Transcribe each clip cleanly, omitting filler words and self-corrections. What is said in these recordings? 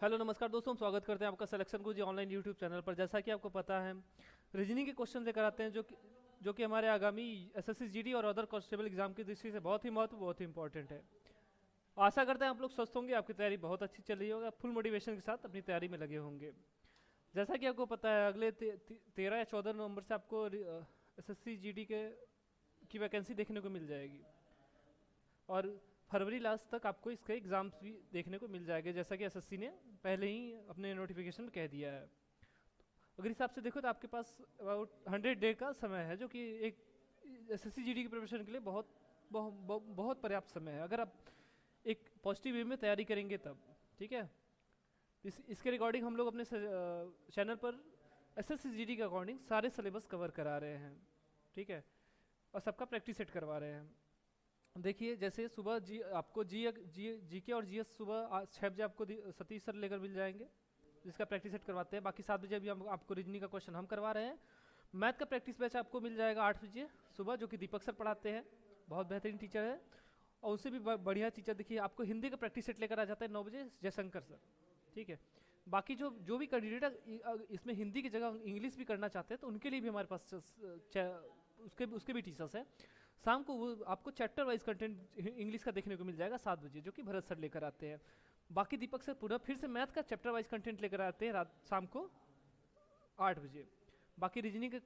Hello नमस्कार दोस्तों, हम स्वागत करते हैं आपका सिलेक्शन गुरुजी ऑनलाइन यूट्यूब चैनल पर। जैसा कि आपको पता है, रीजनिंग के क्वेश्चन लेकर आते हैं जो कि हमारे आगामी एसएससी जीडी और अदर कांस्टेबल एग्जाम की दृष्टि से बहुत ही इंपॉर्टेंट है। आशा करते हैं आप लोग स्वस्थ होंगे, आपकी तैयारी बहुत अच्छी चल रही होगा, फुल मोटिवेशन के साथ अपनी तैयारी में लगे होंगे। जैसा कि आपको पता है, अगले 13 या 14 नवंबर से आपको एसएससी जीडी की वैकेंसी देखने को मिल जाएगी और फरवरी लास्ट तक आपको इसके एग्जाम्स भी देखने को मिल जाएंगे, जैसा कि एसएससी ने पहले ही अपने नोटिफिकेशन में कह दिया है। अगर हिसाब से देखो तो आपके पास अबाउट 100 डे का समय है, जो कि एक एसएससी जीडी की प्रिपरेशन के लिए बहुत पर्याप्त समय है, अगर आप एक पॉजिटिव वे में तैयारी करेंगे तब। ठीक है, इसके रिगार्डिंग हम लोग अपने चैनल पर एसएससी जीडी के अकॉर्डिंग सारे सिलेबस कवर करा रहे हैं। ठीक है, और सबका प्रैक्टिस सेट करवा रहे हैं। देखिए, जैसे सुबह आपको जीके और जीएस सुबह 6 बजे आपको सतीश सर लेकर मिल जाएंगे, जिसका प्रैक्टिस सेट करवाते हैं। बाकी 7 बजे अभी हम आपको रीजनिंग का क्वेश्चन हम करवा रहे हैं। मैथ का प्रैक्टिस बैच आपको मिल जाएगा 8 बजे सुबह, जो कि दीपक सर पढ़ाते हैं, बहुत बेहतरीन टीचर है। और उससे भी बढ़िया टीचर देखिए, आपको हिंदी का प्रैक्टिस सेट लेकर आ जाता है 9 बजे, जयशंकर सर। ठीक है, बाकी जो जो भी कैंडिडेट इसमें हिंदी की जगह इंग्लिश भी करना चाहते हैं, तो उनके लिए भी हमारे पास उसके भी टीचर्स हैं। शाम को वो आपको चैप्टर वाइज कंटेंट इंग्लिश का देखने को मिल जाएगा 7 बजे, जो कि भरत सर लेकर आते हैं। बाकी दीपक सर पूरा फिर से मैथ का चैप्टर वाइज कंटेंट लेकर आते हैं शाम को 8 बजे। बाकी रीजनिंग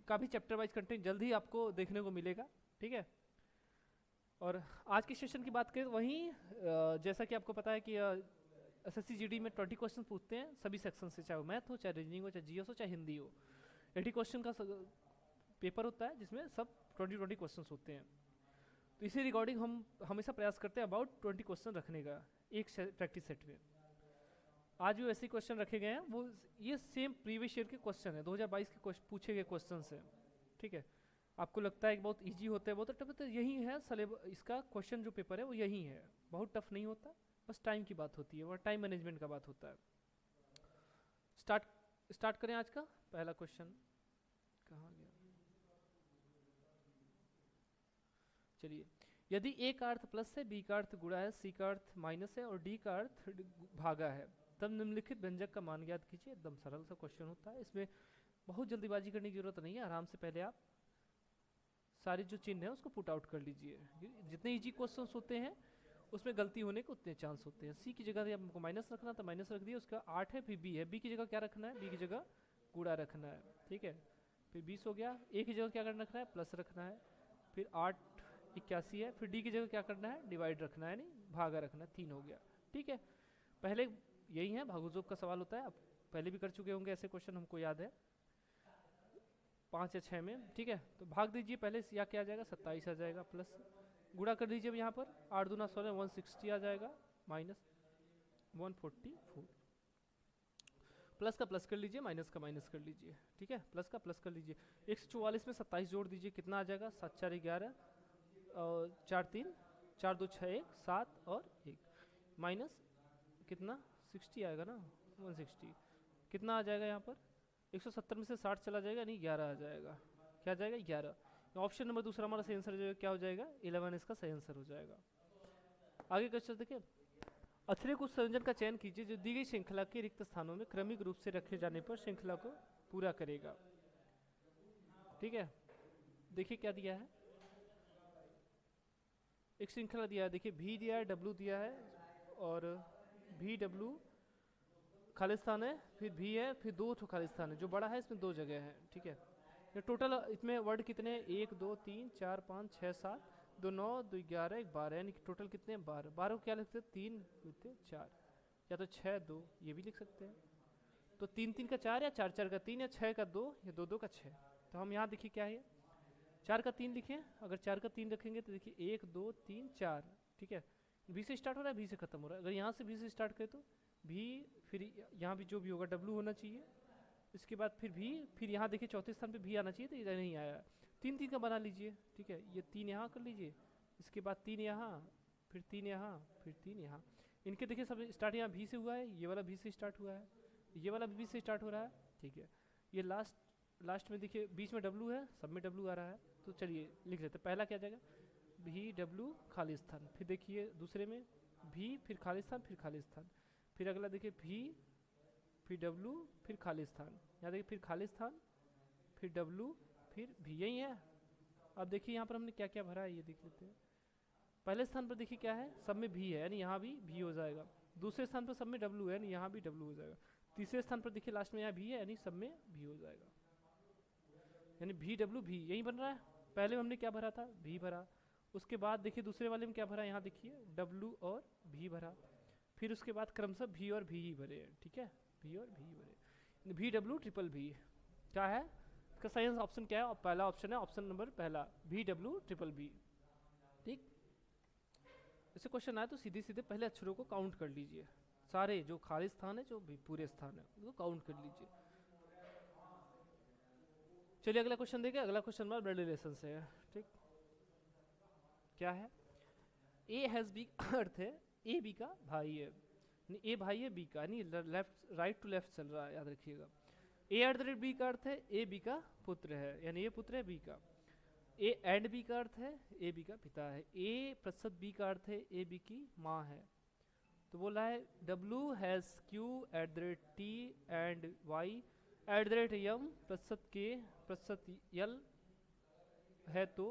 का भी चैप्टर वाइज कंटेंट जल्द ही आपको देखने को मिलेगा। ठीक है, और आज की सेशन की बात करें तो वहीं जैसा कि आपको पता है कि एसएससी जीडी में 20 क्वेश्चन पूछते हैं सभी सेक्शन से, चाहे वो मैथ हो, चाहे रीजनिंग हो, चाहे जीएस हो, चाहे हिंदी हो। 80 क्वेश्चन का पेपर होता है, जिसमें सब 20 क्वेश्चन होते हैं। तो इसी रिकॉर्डिंग हम हमेशा प्रयास करते हैं अबाउट 20 क्वेश्चन रखने का एक प्रैक्टिस सेट में। आज जो ऐसे क्वेश्चन रखे गए हैं वो ये सेम प्रीवियस ईयर के क्वेश्चन है, 2022 के पूछे गए क्वेश्चन है। ठीक है, आपको लगता है कि बहुत इजी होता है, बहुत टफ, तो यही है सिलेबस। इसका क्वेश्चन जो पेपर है वो यही है, बहुत टफ नहीं होता, बस टाइम की बात होती है और टाइम मैनेजमेंट का बात होता है। स्टार्ट करें आज का पहला क्वेश्चन। कहाँ गया? चलिए, यदि ए का अर्थ प्लस है, बी का अर्थ गुणा है, सी का अर्थ माइनस है और डी का अर्थ भागा है, तब निम्नलिखित व्यंजक का मान ज्ञात कीजिए। एकदम सरल सा क्वेश्चन होता है, इसमें बहुत जल्दीबाजी करने की जरूरत नहीं है। आराम से पहले आप सारे जो चिन्ह है उसको पुट आउट कर लीजिए। जितने इजी क्वेश्चन होते हैं उसमें गलती होने के उतने चांस होते हैं। सी की जगह आपको माइनस रखना तो माइनस रख दिया, उसका 8 है, फिर बी है, बी की जगह क्या रखना है, बी की जगह गुणा रखना है। ठीक है, फिर 20 हो गया, ए की जगह क्या रखना है, प्लस रखना है, फिर 8 81 है, फिर डी की जगह क्या करना है, डिवाइड रखना है, नहीं भागा रखना है, 3 हो गया। ठीक है, पहले यही है, भागोजोग का सवाल होता है, आप पहले भी कर चुके होंगे ऐसे क्वेश्चन, हमको याद है 5 या 6 में। ठीक है, तो भाग दीजिए पहले, या क्या आ जाएगा, 27 आ जाएगा, प्लस गुणा कर दीजिए यहाँ पर, 8 दूना 16, 160 आ जाएगा, माइनस 144, प्लस का प्लस कर लीजिए, माइनस का माइनस कर लीजिए। ठीक है, प्लस का प्लस कर लीजिए, 144 में 27 जोड़ दीजिए, कितना आ जाएगा, 7 4 11 और 4 3 4 2 6 1 7 और 1, माइनस कितना 60 आएगा ना, 160, कितना आ जाएगा यहाँ पर, 170 में से 60 चला जाएगा, नहीं 11 आ जाएगा। क्या आ जाएगा, 11। ऑप्शन नंबर दूसरा हमारा सही आंसर जो क्या हो जाएगा, 11 इसका सही आंसर हो जाएगा। आगे क्वेश्चन देखिए, अतिरिक्त उस संयोजन का चयन कीजिए जो दी गई श्रृंखला के रिक्त स्थानों में क्रमिक रूप से रखे जाने पर श्रृंखला को पूरा करेगा। ठीक है, देखिए क्या दिया है, एक श्रृंखला दिया है, देखिए भी दिया है, डब्ल्यू दिया है, और भी डब्ल्यू खालिस्तान है, फिर भी है, फिर 2 खालिस्तान है, जो बड़ा है इसमें 2 जगह है। ठीक है, ये टोटल इसमें वर्ड कितने हैं, 1 2 3 4 5 6 7, 2 9 2 11 1 12, यानी कि टोटल कितने हैं, 12। 12 को क्या लिखते हैं, 3 लिखते 4, या तो 6 2, ये भी लिख सकते हैं। तो 3 3 का 4 या 4 4 का 3 या 6 का 2 या 2 2 का 6। तो हम यहाँ देखिए क्या है, 4 का 3 लिखें, अगर 4 का 3 रखेंगे तो देखिए 1 2 3 4। ठीक है, भी से स्टार्ट हो रहा है, भी से खत्म हो रहा है, अगर यहाँ से भी से स्टार्ट करें तो भी, फिर यहाँ भी जो भी होगा डब्ल्यू होना चाहिए, इसके बाद फिर भी, फिर यहाँ देखिए चौथे स्थान पे भी आना चाहिए, तो इधर नहीं आया। 3 3 का बना लीजिए। ठीक है, ये 3 यहाँ कर लीजिए, इसके बाद 3 यहाँ, फिर 3 यहाँ, फिर 3 यहाँ। इनके देखिए सब स्टार्ट यहाँ भी से हुआ है, ये वाला भी से स्टार्ट हुआ है, ये वाला भी से स्टार्ट हो रहा है। ठीक है, ये लास्ट में देखिए बीच में डब्ल्यू है, सब में डब्ल्यू आ रहा है, तो चलिए लिख लेते हैं। पहला क्या जाएगा, भी डब्ल्यू खालिस्तान, फिर देखिए दूसरे में भी, फिर खालिस्तान, फिर खालिस्तान, फिर अगला देखिए भी, फिर डब्लू, फिर खाली स्थान। यहाँ देखिए फिर खाली स्थान, फिर डब्लू, फिर भी, यही है। अब देखिए यहाँ पर हमने क्या क्या भरा है ये देख लेते हैं। पहले स्थान पर देखिए क्या है, सब में भी है यानी यहाँ भी हो जाएगा। दूसरे स्थान पर सब में डब्लू है यानी यहाँ भी डब्लू हो जाएगा। तीसरे स्थान पर देखिए लास्ट में यहाँ भी है यानी सब में भी हो जाएगा, यानी भी डब्लू भी यही बन रहा है। पहले हमने क्या भरा था, भी भरा। उसके बाद देखिए दूसरे वाले में क्या भरा, यहाँ देखिए डब्लू और भी भरा। फिर उसके बाद क्रमशः भी और भी ही भरे हैं, ठीक है, भी और भी भरे, भी डब्लू ट्रिपल भी। क्या है इसका सही ऑप्शन क्या है, और पहला ऑप्शन है ऑप्शन नंबर पहला, भी डब्लू ट्रिपल बी। ठीक, ऐसे क्वेश्चन आए तो सीधे सीधे पहले अक्षरों को काउंट कर लीजिए, सारे जो खाली स्थान है, जो भी पूरे स्थान है उसको काउंट कर लीजिए। चलिए अगला क्वेश्चन देखिए। अगला क्वेश्चन हमारा ब्लड रिलेशन से है। ठीक, क्या है, ए हैज बी अर्थ है ए बी का भाई है, ए भाई है बी का, नहीं लेफ्ट राइट टू लेफ्ट चल रहा है, याद रखिएगा। ए एट द रेट बी का अर्थ है ए बी का पुत्र है, यानी ये पुत्र है बी का। ए एंड बी का अर्थ है ए बी का पिता है। ए प्रतिशत बी का अर्थ है ए बी की माँ है। तो बोला है W has Q at the rate T and Y at the rate M प्रतिशत के प्रतिशत यल है, तो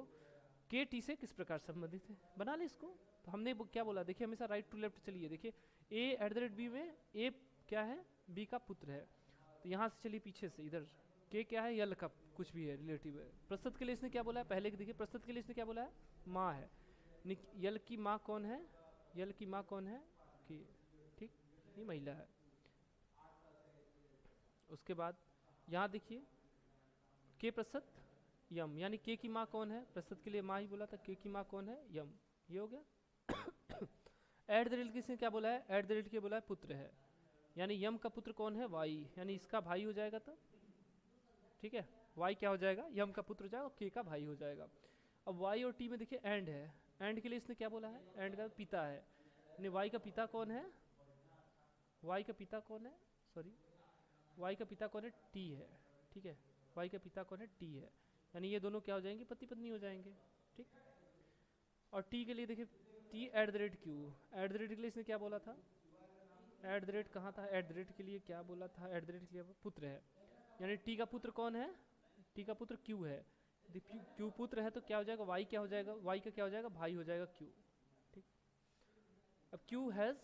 के टी से किस प्रकार संबंधित है। बना ले इसको। तो हमने क्या बोला, देखिए हमेशा राइट टू लेफ्ट चलिए। देखिए ए एट द रेट बी में ए क्या है, बी का पुत्र है, तो यहाँ से चलिए पीछे से इधर, के क्या है, यल का कुछ भी है, रिलेटिव है। प्रस्तुत के लिए इसने क्या बोला है, पहले देखिए प्रस्तुत के लिए इसने क्या बोला है, माँ है। यल की माँ कौन है, यल की माँ कौन है, की, ठीक, ये महिला है। उसके बाद यहाँ देखिए के प्रस्तुत यम, यानी के की माँ कौन है, प्रस्तुत के लिए माँ ही बोला था, के की माँ कौन है, यम, ये हो गया। एट द रेट किसने क्या बोला है, एट द रेट के बोला है पुत्र है, यानी यम का पुत्र कौन है, वाई, यानी इसका भाई हो जाएगा। तो ठीक है, वाई क्या हो जाएगा, यम का पुत्र हो जाएगा, के का भाई हो जाएगा। अब वाई और टी में देखिए एंड है, एंड के लिए इसने क्या बोला है, एंड का पिता है, यानी वाई का पिता कौन है, वाई का पिता कौन है, सॉरी वाई का पिता कौन है, टी है। ठीक है, वाई का पिता कौन है, टी है, यानी ये दोनों क्या हो जाएंगे, पति पत्नी हो जाएंगे। ठीक, और टी के लिए देखिए T eight the rate Q, at the rate के लिए इसने क्या बोला था, एट द रेट कहाँ था, एट द रेट के लिए क्या बोला था, एट द रेट के लिए पुत्र है, यानी टी का पुत्र कौन है, टी का पुत्र क्यू है। क्यू पुत्र है तो क्या हो जाएगा, वाई क्या हो जाएगा, वाई का क्या हो जाएगा, भाई हो जाएगा क्यू। ठीक, अब क्यू हैज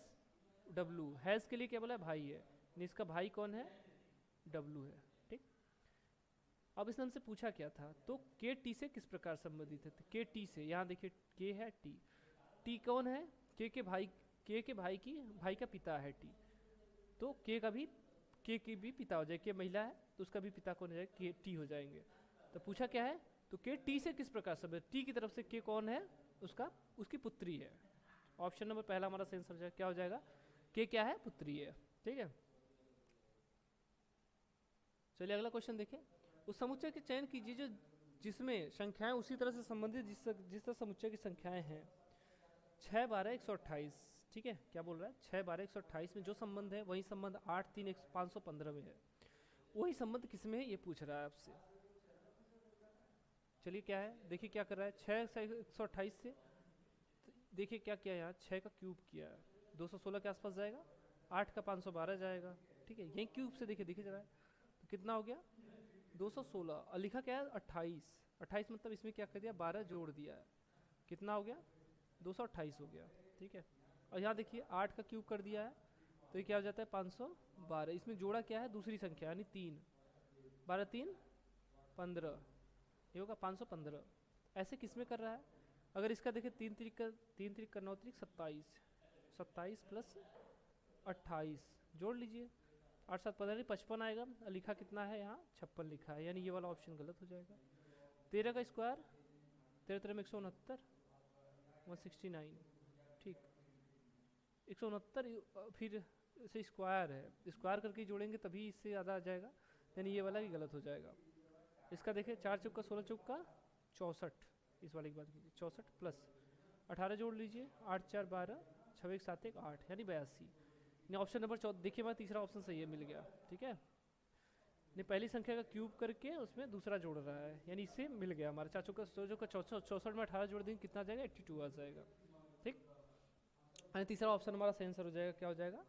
डब्लू, हैज के लिए क्या बोला है, भाई है, इसका भाई कौन है, डब्लू है। ठीक, अब इसने हमसे पूछा क्या था, तो के टी से किस प्रकार संबंधित है, तो के टी से, यहाँ देखिए के है, टी, टी कौन है, के भाई, के भाई की भाई का पिता है टी, तो के का भी, के की भी पिता हो जाए, के महिला है तो उसका भी पिता कौन हो जाएगा, के टी हो जाएंगे। तो पूछा क्या है, तो के टी से किस प्रकार संबंधित, टी की तरफ से के कौन है, उसका उसकी पुत्री है। ऑप्शन नंबर पहला हमारा सही आंसर क्या हो जाएगा, के क्या है, पुत्री है। ठीक है, चलिए अगला क्वेश्चन देखें। उस समुच्चय के चयन कीजिए जो जिसमें संख्याएं उसी तरह से संबंधित जिस तरह समुच्चय की संख्याएं हैं 6, 12, 128। ठीक है, क्या बोल रहा है, 6, 12, 128 में जो संबंध है वही संबंध 8, 3, 515 में है, वही संबंध किस में है ये पूछ रहा है आपसे। चलिए क्या है, देखिए क्या कर रहा है, 6 से 128 से देखिए क्या किया, यहाँ 6 का क्यूब किया है, 216 के आसपास जाएगा, 8 का 512 जाएगा। ठीक है, यही क्यूब से देखिए जरा, तो कितना हो गया 216, और लिखा क्या है 28, 28 मतलब इसमें क्या कर दिया, 12 जोड़ दिया है, कितना हो गया 228 हो गया। ठीक है, और यहाँ देखिए 8 का क्यूब कर दिया है, तो ये क्या हो जाता है 512, इसमें जोड़ा क्या है, दूसरी संख्या यानी 3, 12 3 15, ये होगा 515। ऐसे किस में कर रहा है, अगर इसका देखिए 3 तरीक का 9 तरीक 27, 27 प्लस 28 जोड़ लीजिए, 8 7 15 55 आएगा, लिखा कितना है यहाँ 56 लिखा है, यानी ये वाला ऑप्शन गलत हो जाएगा। 13 का स्क्वायर 13 13 में 169, 169। ठीक, 169 फिर से स्क्वायर है, स्क्वायर करके जोड़ेंगे तभी इससे ज़्यादा आ जाएगा, यानी ये वाला भी गलत हो जाएगा। इसका देखिए 4 चौका 16 चौका 64, इस वाले की बात कीजिए 64 प्लस 18 जोड़ लीजिए, 8 4 12, 6 1 7 1 8, यानी 82। नहीं, ऑप्शन नंबर 14 देखिए, मैं तीसरा ऑप्शन सही है, मिल गया। ठीक है, नहीं पहली संख्या का क्यूब करके उसमें दूसरा जोड़ रहा है, यानी इससे मिल गया हमारा 4 चौका 64 में 18 जोड़ देंगे कितना आ जाएगा, 82 आ जाएगा। ठीक, यानी तीसरा ऑप्शन हमारा सही आंसर हो जाएगा, क्या हो जाएगा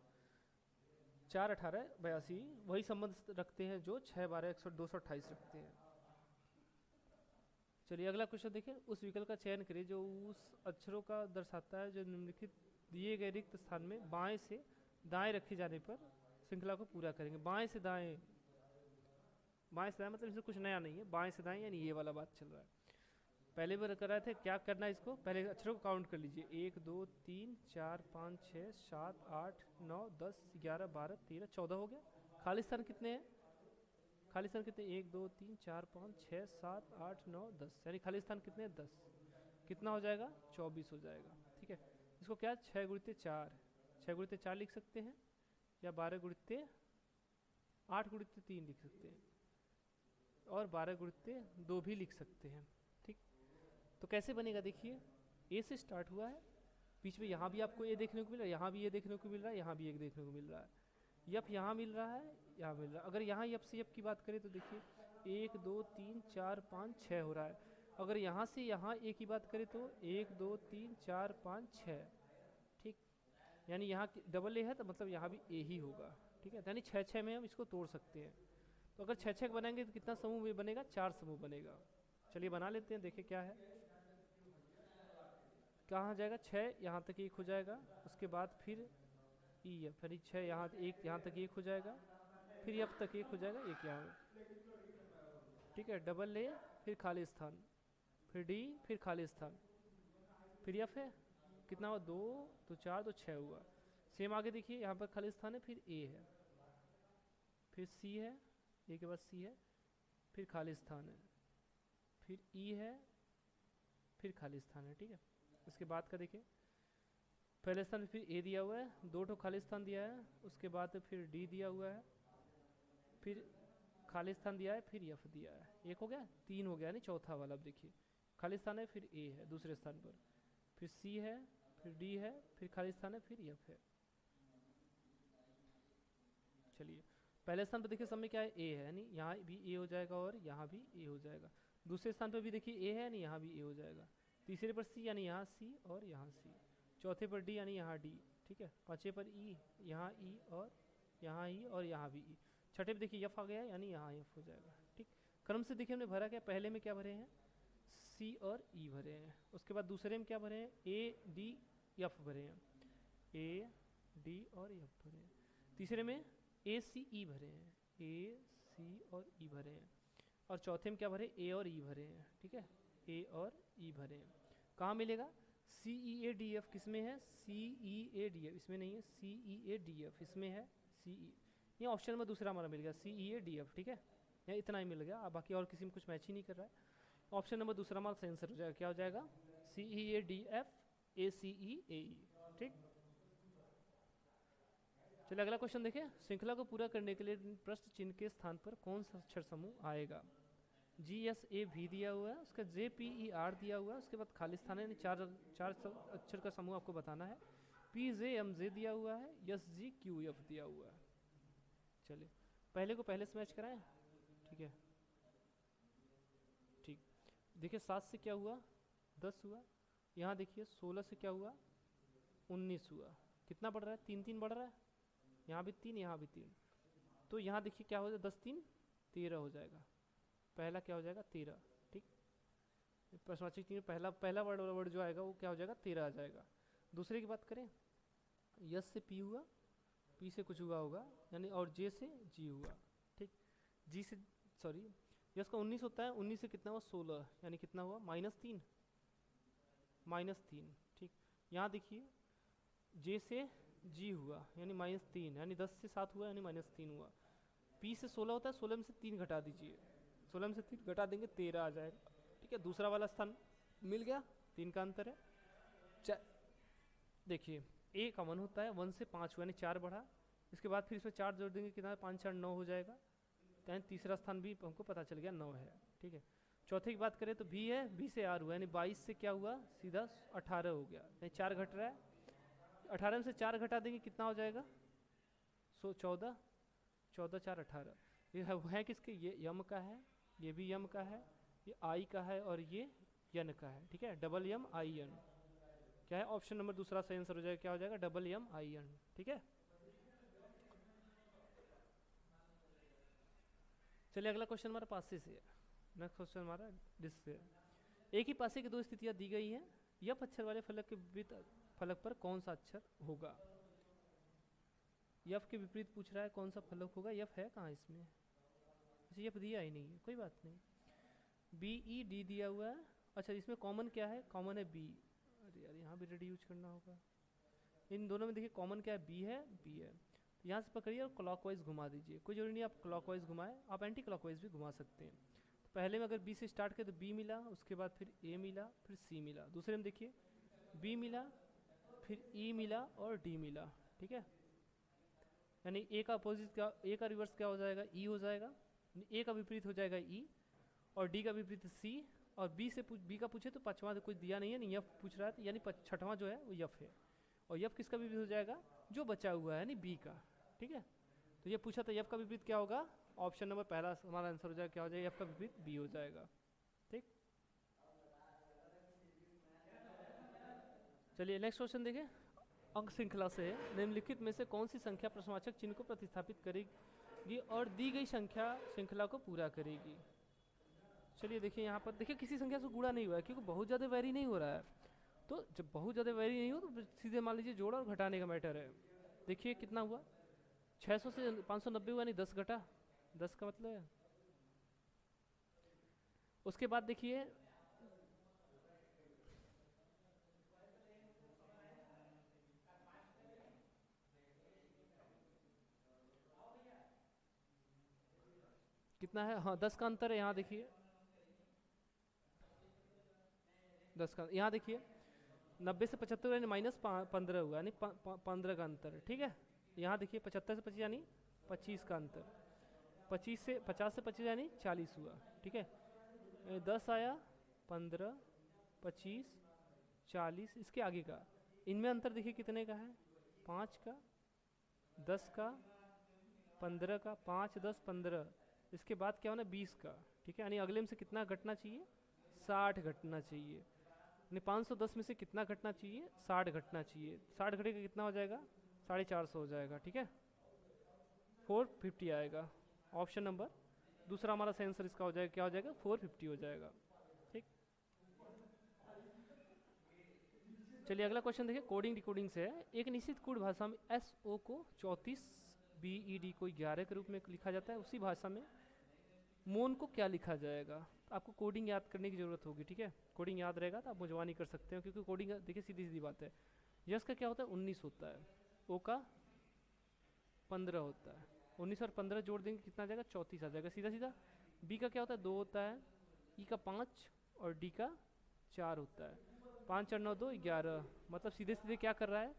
4 18 82 वही संबंध रखते हैं जो 6 12 228 रखते हैं। चलिए अगला क्वेश्चन देखिए, उस विकल्प का चयन करिए जो उस अक्षरों का दर्शाता है जो निम्नलिखित दिए गए रिक्त स्थान में बाएं से दाएं रखे जाने पर श्रृंखला को पूरा करेंगे। बाएं से दाएं मतलब इसमें कुछ नया नहीं है, बाएं से दाएं यानी ये वाला बात चल रहा है। पहले बार कर रहे थे, क्या करना है इसको, पहले अक्षरों को काउंट कर लीजिए, 1 2 3 4 5 6 7 8 9 10 11 12 13 14 हो गया। खाली स्थान कितने हैं, खाली स्थान कितने, 1 2 3 4 5 6 7 8 9 10, यानी खाली स्थान कितने हैं 10, कितना हो जाएगा 24 हो जाएगा। ठीक है, इसको क्या 6 गुणित 4 6 गुणित 4 लिख सकते हैं या 12 गुणित 8 गुणित 3 लिख सकते हैं और 12 गुणित 2 भी लिख सकते हैं। ठीक, तो कैसे बनेगा देखिए, ए से स्टार्ट हुआ है, बीच में यहाँ भी आपको ए देखने को मिल रहा है, यहाँ भी ए देखने को मिल रहा है, यहाँ भी एक देखने को मिल रहा है, यप यहाँ मिल रहा है, यहाँ मिल रहा है। अगर यहाँ यप से यप की बात करें तो देखिए 1 2 3 4 5 6 हो रहा है। अगर यहाँ से यहाँ ए की बात करें तो 1 2 3 4 5 6, ठीक, यानी यहाँ डबल ए है तो मतलब यहाँ भी ए ही होगा। ठीक है, यानी 6 6 में हम इसको तोड़ सकते हैं। तो अगर 6 6 बनाएंगे तो कितना समूह में बनेगा, 4 समूह बनेगा। चलिए बना लेते हैं, देखिए क्या है, कहाँ जाएगा 6 यहाँ तक 1 हो जाएगा, उसके बाद फिर ई एफ यानी 6 यहाँ एक यहाँ तक 1 हो जाएगा, फिर एफ तक 1 हो जाएगा, एक यहाँ। ठीक है, डबल ए फिर खाली स्थान, फिर डी फिर खाली स्थान, फिर एफ है कितना हुआ 2 तो 4 तो 6 हुआ। सेम आगे देखिए यहाँ पर खाली स्थान है, फिर ए है, फिर सी है, ए के बाद सी है, फिर खाली स्थान है, फिर ई है, फिर खाली स्थान है। ठीक है, इसके बाद का देखिए पहले स्थान में फिर ए दिया हुआ है, 2 ठो खाली स्थान दिया है, उसके बाद फिर डी दिया हुआ है, फिर खाली स्थान दिया है, फिर एफ दिया है, 1 हो गया, 3 हो गया, नहीं चौथा वाला। अब देखिए खाली स्थान है, फिर ए है दूसरे स्थान पर, फिर सी है, फिर डी है, फिर खाली स्थान है, फिर एफ है। चलिए पहले स्थान पर देखिए सब में क्या है, ए है, यानी यहाँ भी ए हो जाएगा और यहाँ भी ए हो जाएगा। दूसरे स्थान पर भी देखिए ए है, यानी यहाँ भी ए हो जाएगा। तीसरे पर सी, यानी यहाँ सी और यहाँ सी। चौथे पर डी, यानी यहाँ डी। ठीक है, पांचवे पर ई, यहाँ ई और यहाँ ई और यहाँ भी ई। छठे पर देखिए एफ आ गया, यानी यहाँ एफ हो जाएगा। ठीक, क्रम से देखिए हमने भरा क्या, पहले में क्या भरे हैं, सी और ई भरे हैं, उसके बाद दूसरे में क्या भरे हैं, ए डी एफ भरे हैं, ए डी और एफ भरे हैं। तीसरे में ए सी ई भरे हैं, ए सी और ई भरे हैं, और चौथे में क्या भरे, ए और ई भरे हैं। ठीक है, ए और ई भरे हैं। कहाँ मिलेगा, सी ई ए डी एफ किस में है, सी ई ए डी एफ इसमें नहीं है, सी ई ए डी एफ इसमें है, सी ई, ये ऑप्शन में दूसरा हमारा मिल गया, सी ई ए डी एफ। ठीक है, यहाँ इतना ही मिल गया, अब बाकी और किसी में कुछ मैच ही नहीं कर रहा है। ऑप्शन नंबर दूसरा हमारा सही आंसर हो जाएगा, क्या हो जाएगा, सी ई ए डी एफ ए सी ई ए ई। ठीक, चलिए अगला क्वेश्चन देखिए, श्रृंखला को पूरा करने के लिए प्रश्न चिन्ह के स्थान पर कौन सा अक्षर समूह आएगा। जी एस ए भी दिया हुआ है, उसका जे पी ई आर दिया हुआ है, उसके बाद खाली स्थान है, चार अक्षर का समूह आपको बताना है। पी जे एम जे दिया हुआ है, एस जी क्यू एफ दिया हुआ है। चलिए पहले को पहले से मैच कराएं। ठीक है, ठीक, देखिए 7 से क्या हुआ 10 हुआ, यहाँ देखिए 16 से क्या हुआ 19 हुआ, कितना बढ़ रहा है 3 3 बढ़ रहा है, यहाँ भी 3 यहाँ भी 3, तो यहाँ देखिए क्या हो जाएगा 10 3 13 हो जाएगा, पहला क्या हो जाएगा 13। ठीक, प्रश्नवाची चिन्ह पहला वर्ड जो आएगा वो क्या हो जाएगा 13 आ जाएगा। दूसरे की बात करें, यस से पी हुआ, पी से कुछ हुआ होगा यानी, और जे से जी हुआ। ठीक, जी से सॉरी यस का 19 होता है, 19 से कितना हुआ 16, यानी कितना हुआ -3 -3। ठीक, यहाँ देखिए जे से जी हुआ यानी -3, यानी 10 से 7 हुआ यानी -3 हुआ। पी से 16 होता है, 16 में से 3 घटा दीजिए, 16 में से 3 घटा देंगे 13 आ जाएगा। ठीक है, दूसरा वाला स्थान मिल गया, 3 का अंतर है। देखिए ए कॉमन होता है, 1 से 5 हुआ यानी 4 बढ़ा, इसके बाद फिर इसमें 4 जोड़ देंगे, कितना 5 4 9 हो जाएगा, यानी तीसरा स्थान भी हमको पता चल गया 9 है। ठीक है, चौथे की बात करें तो भी है, भी से आर हुआ यानी 22 से क्या हुआ सीधा 18 हो गया, यानी 4 घट रहा है, 18 में से 4 घटा देंगे कितना हो जाएगा 14, 14 4 18। ये है किसके, ये यम का है, ये भी यम का है, ये आई का है और ये यन का है। ठीक है, डबल यम आई एन क्या है, ऑप्शन नंबर दूसरा सही आंसर हो जाएगा, क्या हो जाएगा डबल यम आई एन। ठीक है, चलिए अगला क्वेश्चन हमारा पासे से है। नेक्स्ट क्वेश्चन हमारा डिस्क से है। एक ही पासे की दो स्थितियां दी गई हैं, यफ अक्षर वाले फलक के विपरीत फलक पर कौन सा अक्षर होगा। यफ के विपरीत पूछ रहा है कौन सा फलक होगा। यफ है कहाँ इसमें, यफ दिया ही नहीं है, कोई बात नहीं। बी ई डी दिया हुआ है। अच्छा इसमें कॉमन क्या है, कॉमन है बी। अरे यार यहाँ भी रेडी यूज करना होगा। इन दोनों में देखिए कॉमन क्या है, बी है, बी है। तो यहाँ से पकड़िए और क्लॉकवाइज घुमा दीजिए। कोई जरूरी नहीं आप क्लॉकवाइज घुमाएं, आप एंटी क्लॉकवाइज भी घुमा सकते हैं। तो पहले में अगर बी से स्टार्ट करें तो बी मिला, उसके बाद फिर ए मिला, फिर सी मिला। दूसरे में देखिए बी मिला, फिर ई मिला और डी मिला। ठीक है, यानी ए का अपोजिट क्या, ए का रिवर्स क्या हो जाएगा, ई हो जाएगा। ए का विपरीत हो जाएगा ई, और डी का विपरीत सी। और बी से बी का पूछे तो पांचवा तो कुछ दिया नहीं है, नहीं यफ पूछ रहा है, यानी छठवां जो है वो यफ है। और यफ किसका विपरीत हो जाएगा, जो बचा हुआ है यानी बी का। ठीक है, तो ये पूछा था यफ का विपरीत क्या होगा, ऑप्शन नंबर पहला हमारा आंसर हो जाएगा, क्या हो जाएगा, यफ का विपरीत बी हो जाएगा। ठीक, चलिए नेक्स्ट क्वेश्चन देखिए। अंक श्रृंखला से है, निम्नलिखित में से कौन सी संख्या प्रश्नवाचक चिन्ह को प्रतिस्थापित करेगी और दी गई संख्या श्रृंखला को पूरा करेगी। चलिए देखिए यहाँ पर देखिए किसी संख्या से गुणा नहीं हुआ है, क्योंकि बहुत ज़्यादा वेरी नहीं हो रहा है। तो जब बहुत ज़्यादा वेरी नहीं हो तो सीधे मान लीजिए जोड़ा और घटाने का मैटर है। देखिए कितना हुआ, 600 से 590 हुआ, यानी 10 घटा 10 का मतलब है। उसके बाद देखिए कितना है, हाँ 10 का अंतर है। यहाँ देखिए 10 का, यहाँ देखिए 90 से 75 यानी -15 हुआ, यानी 15 का अंतर। ठीक है, यहाँ देखिए 75 से 25 यानी 25 का अंतर। 50 से 25 यानी 40 हुआ। ठीक है, 10 आया, 15, 25, 40, इसके आगे का इनमें अंतर देखिए कितने का है, 5 का, 10 का, 15 का, 5, 10, 15। इसके बाद क्या होना, 20 का। ठीक है, यानी अगले में से कितना घटना चाहिए, 60 घटना चाहिए। यानी 510 में से कितना घटना चाहिए, 60 घटना चाहिए। 60 घटेगा कितना हो जाएगा, 450 हो जाएगा। ठीक है, 450 आएगा। ऑप्शन नंबर दूसरा हमारा सही आंसर इसका हो जाएगा, क्या हो जाएगा, 450 हो जाएगा। ठीक, चलिए अगला क्वेश्चन देखिए, कोडिंग डिकोडिंग से है। एक निश्चित कोड भाषा में एस ओ को 34, बी ई डी को 11 के रूप में लिखा जाता है, उसी भाषा में मोन को क्या लिखा जाएगा। तो आपको कोडिंग याद करने की जरूरत होगी। ठीक है, कोडिंग याद रहेगा तो आप मुझवानी कर सकते हो, क्योंकि कोडिंग देखिए सीधी सीधी बात है। यस का क्या होता है, 19 होता है, ओ का 15 होता है। 19 और 15 जोड़ देंगे कितना आ जाएगा, 34 आ जाएगा सीधा सीधा। बी का क्या होता है, 2 होता है। ई का 5 और डी का 4 होता है। 5 और 9 2 11, मतलब सीधे सीधे क्या कर रहा है,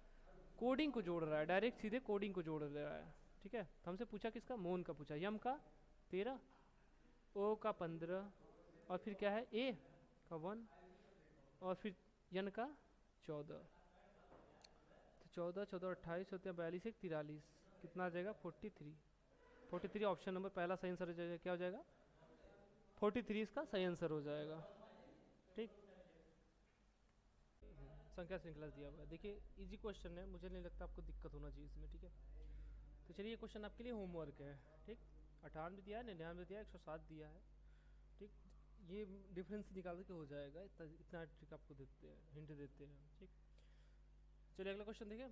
कोडिंग को जोड़ रहा है, डायरेक्ट सीधे कोडिंग को जोड़ रहा है। ठीक है, तो हमसे पूछा किसका, मोन का पूछा। यम का 13, ओ का 15, और फिर क्या है, ए का 1, और फिर यन का 14। तो 14 14 28 होते हैं 42, 1 43, कितना आ जाएगा, 43। 43 ऑप्शन नंबर पहला सही आंसर हो जाएगा, क्या हो जाएगा, 43 इसका सही आंसर हो जाएगा। ठीक, संख्या श्रृंखला दिया हुआ है। देखिए इजी क्वेश्चन है, मुझे नहीं लगता आपको दिक्कत होना चाहिए इसमें। ठीक है, तो चलिए ये क्वेश्चन आपके लिए होमवर्क है। ठीक, 98 दिया है, 99 दिया है, 107 दिया है। ठीक, ये डिफरेंस निकाल के हो जाएगा, इतना ट्रिक आपको देते हैं, हिंट देते हैं। ठीक, चलिए अगला क्वेश्चन देखिए।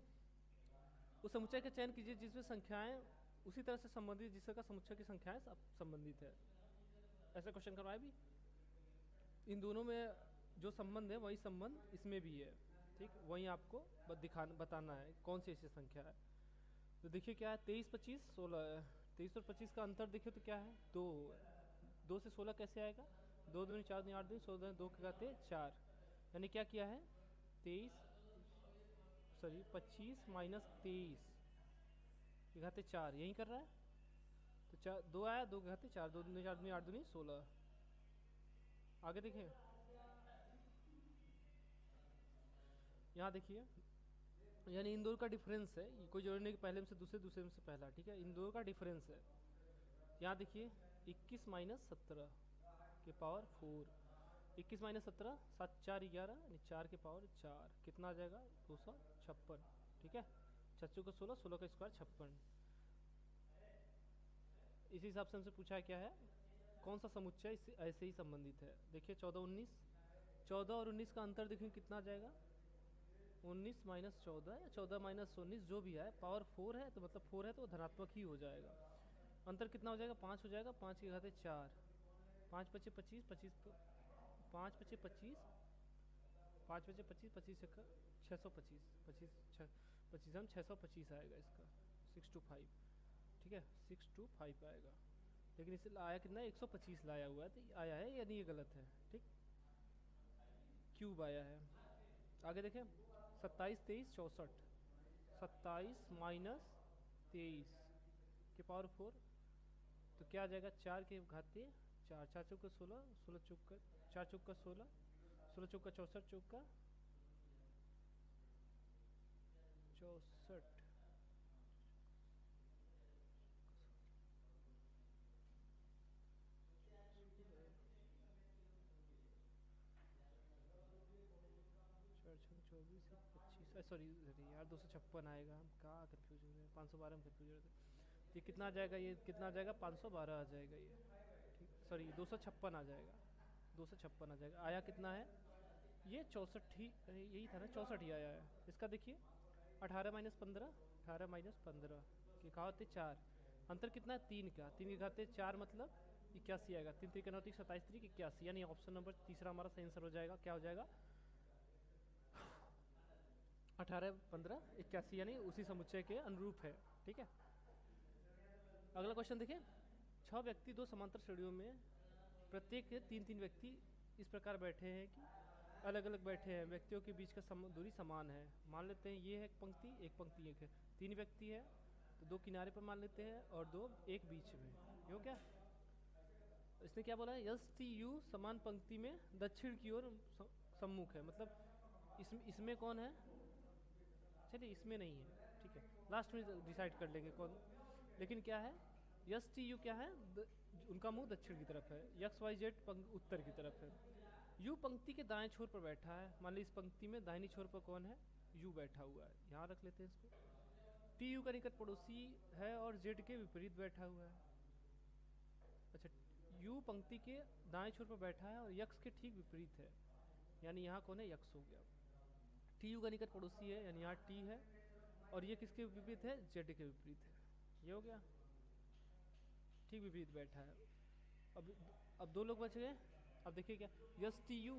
उस समुच्चय का चयन कीजिए जिसमें संख्याएं उसी तरह से संबंधित जिसका समुच्चय की संख्याएं संबंधित है। ऐसा क्वेश्चन करवाए भी, इन दोनों में जो संबंध है वही संबंध इसमें भी है। ठीक, वही आपको बताना है कौन सी ऐसी संख्या है। तो देखिए क्या है, 23 25 16 है। 23 और 25 का अंतर देखिए तो क्या है, 2 है। 2 से 16 कैसे आएगा, 2 दूनी 4 दूनी 8 दूनी 16 2 के घाते 4, यानी क्या किया है, 25 माइनस 23 के घाते 4, यही कर रहा है। तो 4 2 आया, 2 के घाते 4, 2 दूनी 4 दूनी 8 दूनी 16। आगे देखिए, यहाँ देखिए, यानी इन दोनों का डिफरेंस है, कोई जरूरी नहीं कि पहले में से दूसरे दूसरे में से पहला। ठीक है, इन दोनों का डिफरेंस है। यहाँ देखिए 21 माइनस 17 के पावर 4, 21 माइनस 17 7 4 11, यानी 4 के पावर 4, कितना आ जाएगा, 256। ठीक है, 4 का 16, 16 का स्क्वायर 56। इसी हिसाब से हमसे पूछा है क्या है, कौन सा समुच्चय इससे ऐसे ही संबंधित है। देखिए 14 19, 14 और 19 का अंतर देखिए कितना आ जाएगा, 19 माइनस 14 या 14 माइनस 19 जो भी है, पावर 4 है तो मतलब 4 है तो धनात्मक ही हो जाएगा। अंतर कितना हो जाएगा, 5 हो जाएगा, 5 की घात 4, 5 पचे 25, 25 5 पचे 25, 5 बचे 25, 25 छक्का 625, 25 25 हम 625 आएगा इसका, 625, ठीक है 625 आएगा। लेकिन इसे आया कितना, 125 लाया हुआ है, तो आया है यानी ये गलत है, ठीक, क्यूब आया है। आगे देखें 27 23 64, 27 माइनस 23 के पावर 4, तो क्या आ जाएगा, 4 के घाते 4, 4 चौका 16, 16 चौका 4 चौका 16, 16 चौका 64 चौका 64, चौबीस 25, सॉरी यार 256 आएगा, हम कहाँ कन्फ्यूज हो रहे हैं, 512 में कन्फ्यूज हो रहे थे। ये कितना आ जाएगा, ये कितना आ जाएगा, 512 आ जाएगा ये, ठीक, सॉरी 256 आ जाएगा, 256 आ जाएगा। आया कितना है ये, 64 ही, यही था ना, 64 ही आया है। इसका देखिए 18 माइनस 15, 18 माइनस 15 के कहा होते 4, अंतर कितना है 3 का, 3 के घाते 4 मतलब 81 आएगा, 3 3 का 27 3 81, यानी ऑप्शन नंबर तीसरा हमारा सही आंसर हो जाएगा। क्या हो जाएगा, 18 15 81, यानी उसी समुच्चय के अनुरूप है, ठीक है। अगला क्वेश्चन देखिए, 6 व्यक्ति 2 समांतर श्रेणियों में, प्रत्येक 3 व्यक्ति इस प्रकार बैठे हैं कि अलग अलग बैठे हैं, व्यक्तियों के बीच का दूरी समान है। मान लेते हैं ये है एक पंक्ति एक है, 3 व्यक्ति है तो 2 किनारे पर मान लेते हैं और 2 एक बीच में, ये हो क्या। इसने क्या बोला है, यस टी यू समान पंक्ति में दक्षिण की ओर सम्मुख है, मतलब इसमें कौन है, चलिए इसमें नहीं है, ठीक है लास्ट में डिसाइड कर लेंगे कौन। लेकिन क्या है, यस टी यू क्या है, उनका मुंह दक्षिण की तरफ है, एक्स वाई जेड उत्तर की तरफ है। यू पंक्ति के दाएं छोर पर बैठा है, मान ली इस पंक्ति में दाहिनी छोर पर कौन है, यू बैठा हुआ है, यहाँ रख लेते हैं इसको। टी यू का निकट पड़ोसी है और जेड के विपरीत बैठा हुआ है। अच्छा, यू पंक्ति के दाएं छोर पर बैठा है और यक्स के ठीक विपरीत है, यानी यहाँ कौन है, यक्स हो गया। टी यू का निकट पड़ोसी है, यानी यहाँ टी है, और ये किसके विपरीत है, जेड के विपरीत है, ये हो गया, ठीक विपरीत बैठा है। अब 2 लोग बच गए। अब देखिए क्या, यस टी यू,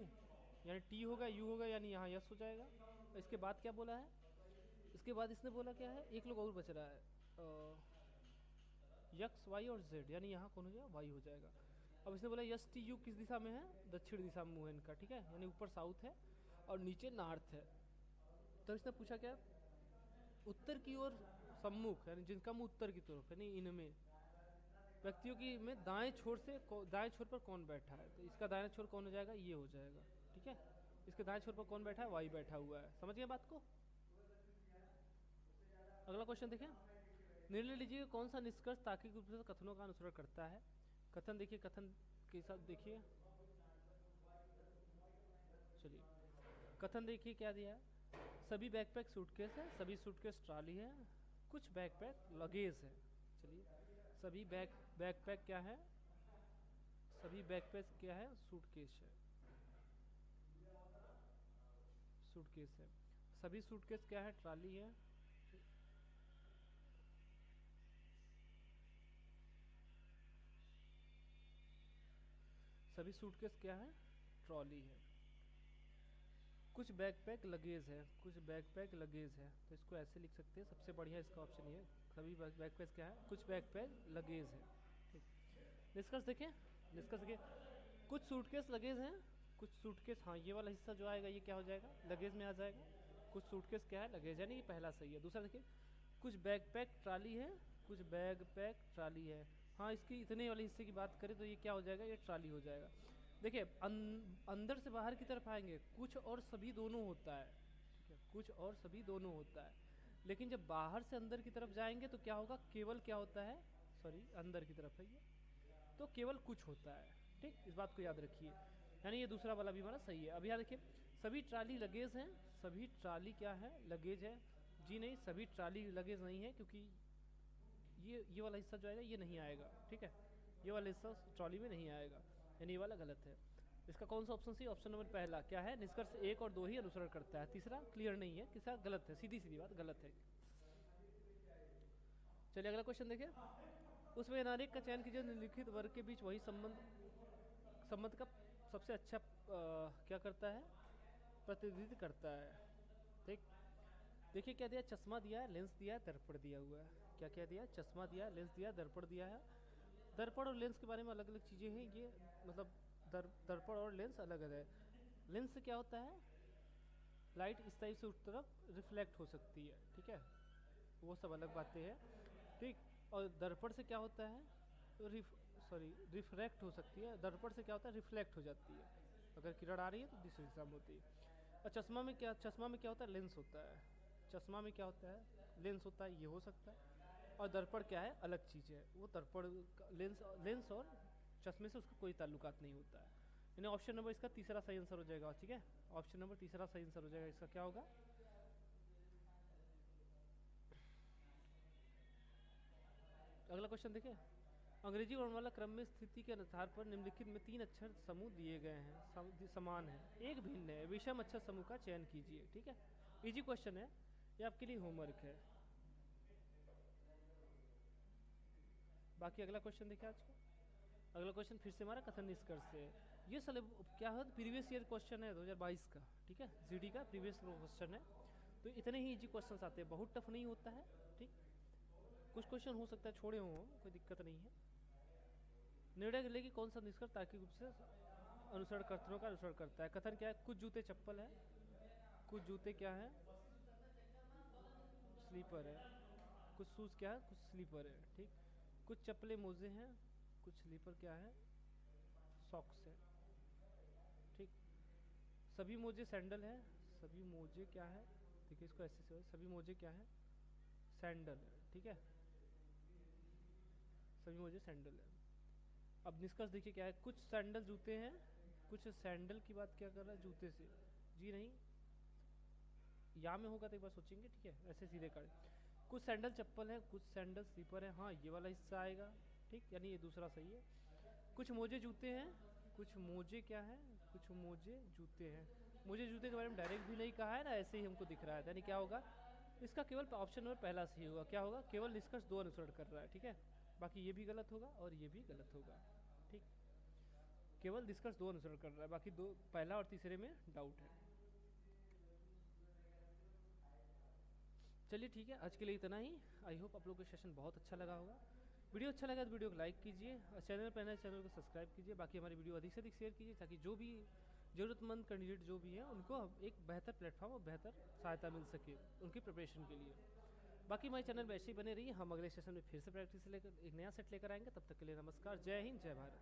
यानी टी होगा यू होगा, यानी यहाँ यस हो जाएगा। इसके बाद क्या बोला है, इसके बाद इसने बोला क्या है, एक लोग और बच रहा है, यक्स वाई और जेड, यानी यहाँ कौन हो जाएगा, वाई हो जाएगा। अब इसने बोला यस टी यू किस दिशा में है, दक्षिण दिशा में मुँह है इनका, ठीक है, यानी ऊपर साउथ है और नीचे नॉर्थ है। तो इसने पूछा क्या, उत्तर की ओर सम्मुख, यानी जिनका मुँह उत्तर की तरफ, यानी इनमें व्यक्तियों की में दाएं छोर पर कौन बैठा है, तो इसका दाएं छोर कौन हो जाएगा, ये हो जाएगा, ठीक है। इसके दाएं छोर पर कौन बैठा है, वाई बैठा हुआ है, समझ गए बात को। अगला क्वेश्चन देखें, निर्णय लीजिए कौन सा निष्कर्ष तार्किक रूप से कथनों का अनुसरण करता है। कथन देखिए, कथन के साथ देखिए, चलिए कथन देखिए क्या दिया है, सभी बैकपैक सूटकेस है, सभी सूटकेस ट्रॉली है, कुछ बैकपैक लगेज है। चलिए सभी बैकपैक क्या है, सभी बैकपैक क्या है, सूटकेस है, सूटकेस है। सभी सूटकेस क्या है, ट्रॉली है। सभी सूटकेस क्या है, ट्रॉली है। कुछ बैकपैक लगेज है, कुछ बैकपैक लगेज है, तो इसको ऐसे लिख सकते हैं, सबसे बढ़िया इसका ऑप्शन ये है, सभी बैकपैक क्या है, कुछ बैकपैक लगेज है, ठीक। निष्कर्ष देखें, निष्कर्ष देखिए, कुछ सूटकेस लगेज हैं, कुछ सूटकेस, हाँ ये वाला हिस्सा जो आएगा ये क्या हो जाएगा, लगेज में आ जाएगा। कुछ सूटकेस क्या है, लगेज, यानी ये पहला सही है। दूसरा देखिए, कुछ बैकपैक ट्रॉली है, कुछ बैकपैक ट्रॉली है, हाँ इसकी इतने वाले हिस्से की बात करें तो ये क्या हो जाएगा, ये ट्रॉली हो जाएगा। देखिए अंदर से बाहर की तरफ आएंगे, कुछ और सभी दोनों होता है, ठीक है, कुछ और सभी दोनों होता है। लेकिन जब बाहर से अंदर की तरफ जाएंगे तो क्या होगा, केवल क्या होता है, सॉरी अंदर की तरफ है ये, तो केवल कुछ होता है, ठीक, इस बात को याद रखिए। यानी ये दूसरा वाला भी हमारा सही है। अब यहाँ देखिए, सभी ट्रॉली लगेज हैं, सभी ट्रॉली क्या है, लगेज है, जी नहीं, सभी ट्रॉली लगेज नहीं है, क्योंकि ये वाला हिस्सा जो आएगा ये नहीं आएगा, ठीक है, ये वाला हिस्सा ट्रॉली में नहीं आएगा, यानी ये वाला गलत है। इसका कौन सा ऑप्शन सी? ऑप्शन नंबर पहला क्या है, निष्कर्ष 1 और 2 ही अनुसरण करता है, तीसरा क्लियर नहीं है, तीसरा गलत है, सीधी सीधी बात गलत है। चलिए अगला क्वेश्चन देखिए, उस वैधानिक का चयन कीजिए निम्नलिखित वर्ग के बीच वही संबंध का सबसे अच्छा क्या करता है, प्रतिनिधित्व करता है। ठीक, देखिए क्या दिया, चश्मा दिया है, लेंस दिया है, दर्पण दिया हुआ है। क्या क्या दिया है, चश्मा दिया है, लेंस दिया है, दर्पण दिया है। दर्पण और लेंस के बारे में अलग अलग चीज़ें हैं, ये मतलब दर्पण और लेंस अलग अलग है। लेंस से क्या होता है, लाइट इस टाइप से उस तरफ रिफ्लेक्ट हो सकती है, ठीक है, वो सब अलग बातें हैं, ठीक। और दर्पण से क्या होता है, रिफ्रैक्ट हो सकती है। दर्पण से क्या होता है, रिफ्लेक्ट हो जाती है, अगर किरण आ रही है तो दूसरी दिशा में होती है। और चश्मा में क्या होता है, लेंस होता है। चश्मा में क्या होता है, लेंस होता है, ये हो सकता है। और दर्पण क्या है, अलग चीज़ है, वो दर्पण लेंस और चश्मे से उसका कोई ताल्लुकात नहीं होता है। यानी ऑप्शन नंबर इसका तीसरा सही आंसर हो जाएगा, ठीक है, ऑप्शन नंबर तीसरा सही आंसर हो जाएगा। इसका क्या होगा, अगला क्वेश्चन देखिए, अंग्रेजी वर्णमाला क्रम में स्थिति के आधार पर निम्नलिखित में 3 अक्षर समूह दिए गए हैं, समान है, एक भिन्न है, विषम अक्षर समूह का चयन कीजिए। ठीक है, इजी क्वेश्चन है, ये आपके लिए होमवर्क है। बाकी अगला क्वेश्चन देखिए आज का, अगला क्वेश्चन फिर से हमारा कथन निष्कर्ष से है। ये क्या है, प्रीवियस ईयर क्वेश्चन है 2022 का, ठीक है, जीडी का प्रीवियस क्वेश्चन है, तो इतने ही इजी क्वेश्चन आते हैं, बहुत टफ नहीं होता है, ठीक। कुछ क्वेश्चन हो सकता है छोड़े हों, कोई दिक्कत नहीं है। निर्णय लेगी कौन सा निष्कर्ष तार्किक रूप से अनुसरणकर्ताओं का अनुसरण करता है। कथन क्या है, कुछ जूते चप्पल है, कुछ जूते क्या है, स्लीपर है, कुछ शूज क्या है, कुछ स्लीपर है, ठीक। कुछ चप्पलें मोजे हैं, कुछ स्लीपर क्या है, सॉक्स है, ठीक। सभी मोजे सैंडल है, सभी मोजे क्या है, देखिए इसको ऐसे से, सभी मोजे क्या है, सैंडल है, ठीक है, सभी मोजे सैंडल है। अब निष्कर्ष देखिए क्या है, कुछ सैंडल जूते हैं, कुछ सैंडल की बात क्या कर रहा है, जूते से, जी नहीं, यहाँ में होगा तो एक बार सोचेंगे, ठीक है, ऐसे सीधे कर। कुछ सैंडल चप्पल है, कुछ सैंडल स्लीपर है, हाँ ये वाला हिस्सा आएगा, ठीक, यानी ये दूसरा सही है। कुछ मोजे जूते हैं, कुछ मोजे क्या है, कुछ मोजे जूते हैं। मुझे जूते के बारे में डायरेक्ट भी नहीं कहा है ना, ऐसे ही हमको दिख रहा है, यानी क्या होगा, इसका केवल ऑप्शन नंबर पहला सही होगा। क्या होगा, केवल निष्कर्ष 2 अनुसरण कर रहा है, ठीक है, बाकी ये भी गलत होगा और ये भी गलत होगा, ठीक। केवल निष्कर्ष 2 अनुसरण कर रहा है, बाकी 2 पहला और तीसरे में डाउट है। चलिए ठीक है, आज के लिए इतना ही। आई होप आप लोगों को सेशन बहुत अच्छा लगा होगा। वीडियो अच्छा लगा तो वीडियो को लाइक कीजिए और चैनल पर नए चैनल को सब्सक्राइब कीजिए। बाकी हमारी वीडियो अधिक से अधिक शेयर कीजिए ताकि जो भी ज़रूरतमंद कैंडिडेट जो भी हैं उनको एक बेहतर प्लेटफॉर्म और बेहतर सहायता मिल सके उनकी प्रिपरेशन के लिए। बाकी हमारे चैनल में ऐसे ही बने रहिए, हम अगले सेशन में फिर से प्रैक्टिस लेकर एक नया सेट लेकर आएंगे। तब तक के लिए नमस्कार, जय हिंद, जय भारत।